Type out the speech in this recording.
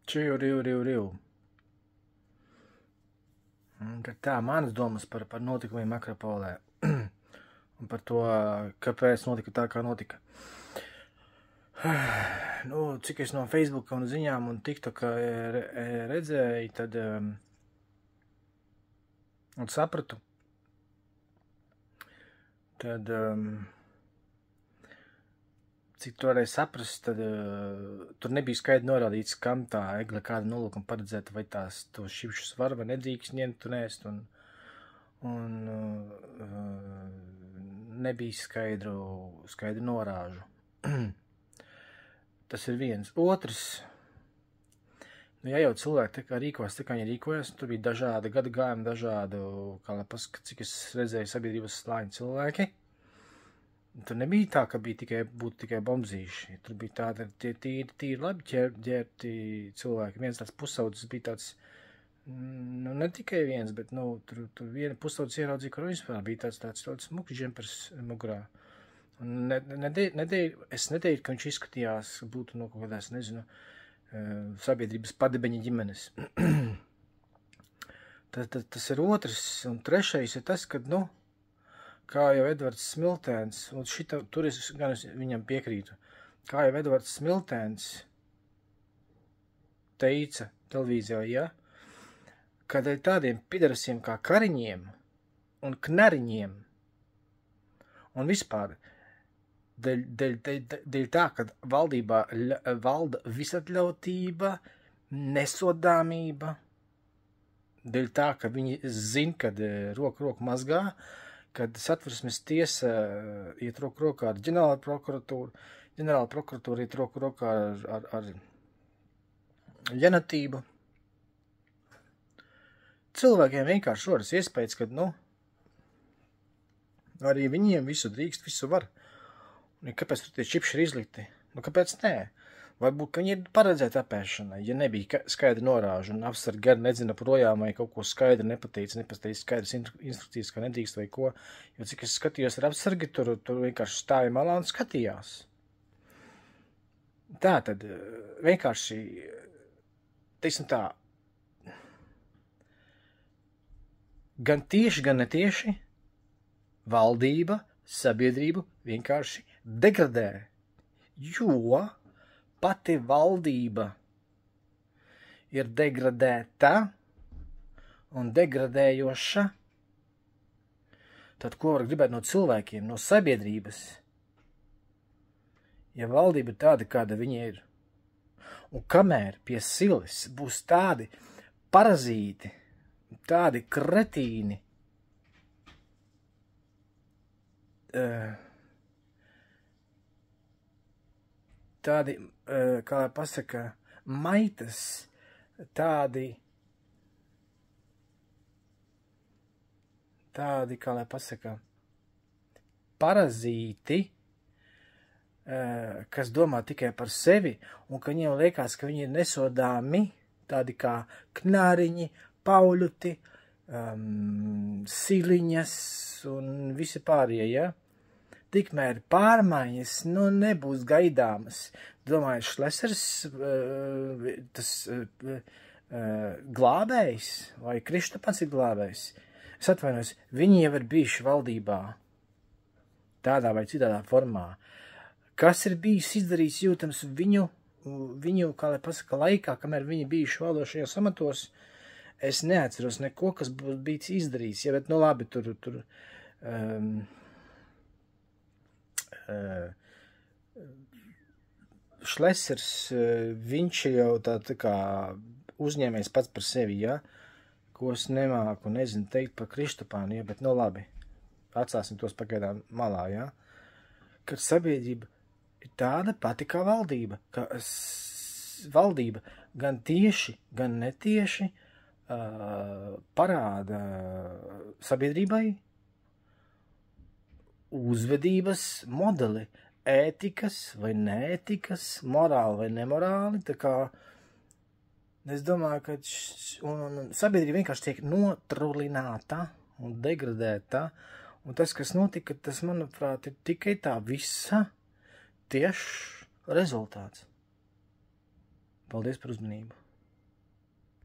Čiu, riu. Tad tā, manas domas par notikumiem Akropolē. Un par to, kāpēc notika tā, kā notika. Nu, cik es no Facebooka un ziņām un TikToka redzēju, tad un sapratu, tad cik to varēja saprast, tad tur nebija skaidri norādīts, kam tā egle kāda nolūkam paredzēta, vai tās to šipšus var vai nedrīkst ņemt un ēst, un nebija skaidru norāžu. Tas ir viens. Otrs, nu, ja jau cilvēki tā kā rīkos, tā kā viņi rīkojas, tur bija dažādi gadagājumi, dažādu, kā lai pasaka, cik es redzēju sabiedrības slāņu cilvēki. Tur nebija tā, ka būtu tikai bombzīši. Tur bija tādi tīri labi ģērbti cilvēki. Viens tāds pusaudzis bija tāds, nu, ne tikai viens, bet, nu, tur viena pusaudzis ieraudzīja, kur vispār bija tāds smuks džempers mugurā. Un es neteiktu, ka viņš izskatījās, būtu no kaut kādās, nezinu, sabiedrības padebeņa ģimenes. Tas ir otrs, un trešais ir tas, ka, nu, kā jau Edvards Smiltēns, un tur es gan viņam piekrītu, kā jau Edvards Smiltēns teica televīzijā, ja, ka dēļ tādiem pidarasiem kā Kariņiem un Knariņiem un vispār, dēļ tā, ka valdībā valda visatļautība, nesodāmība, dēļ tā, ka viņi zin, kad roku mazgā, kad Satversmes tiesa iet roku rokā ar ģenerāla prokuratūra iet roku rokā ar ģenatību. Cilvēkiem vienkārši rodas iespējas, ka, nu, arī viņiem visu drīkst, visu var. Un kāpēc tur tie čipši ir izlikti? Nu, kāpēc nē? Varbūt, ka viņi ir paredzēti apēšanai, ja nebija skaidri norāžu un apsargi gari nedzina projām vai kaut ko skaidri nepateica skaidrs instrukcijas, ka nedrīkst vai ko. Jo cik es skatījos ar apsargi, tur vienkārši stāja malā un skatījās. Tā tad vienkārši, teiksim tā, gan tieši, gan netieši valdība, sabiedrību vienkārši degradē, jo pati valdība ir degradēta un degradējoša, tad ko var gribēt no cilvēkiem, no sabiedrības, ja valdība ir tāda, kāda viņa ir. Un kamēr pie silas būs tādi parazīti, tādi kretīni, tādi, kā lai pasaka, maitas, tādi, kā lai pasaka, parazīti, kas domā tikai par sevi, un ka viņiem liekas, ka viņi ir nesodāmi, tādi kā Knāriņi, Pauļuti, Siliņas un visi pārējie, ja? Tikmēr pārmaiņas, nu, nebūs gaidāmas. Domāju, Šlesers, tas glābējs, vai Krištapans ir glābējs? Es atvainojos, viņi jau ir bijuši valdībā, tādā vai citādā formā. Kas ir bijis izdarīts jūtams viņu, kā lai pasaka, laikā, kamēr viņi bijuši valdošajos amatos, es neatceros neko, kas būtu bijis izdarīts, ja, bet, nu, labi, tur Šlesers, viņš jau tā kā uzņēmējs pats par sevi, ja, ko es nemāku, nezinu teikt par Krištapānu, ja, bet, nu, labi, atstāsim tos pagaidām malā, ja, kad sabiedrība ir tāda pati kā valdība, ka valdība gan tieši, gan netieši parāda sabiedrībai uzvedības modeli, ētikas vai neētikas, morāli vai nemorāli, tā kā es domāju, ka sabiedrība vienkārši tiek notrulināta un degradēta, un tas, kas notika, tas, manuprāt, ir tikai tā visa tieši rezultāts. Paldies par uzmanību!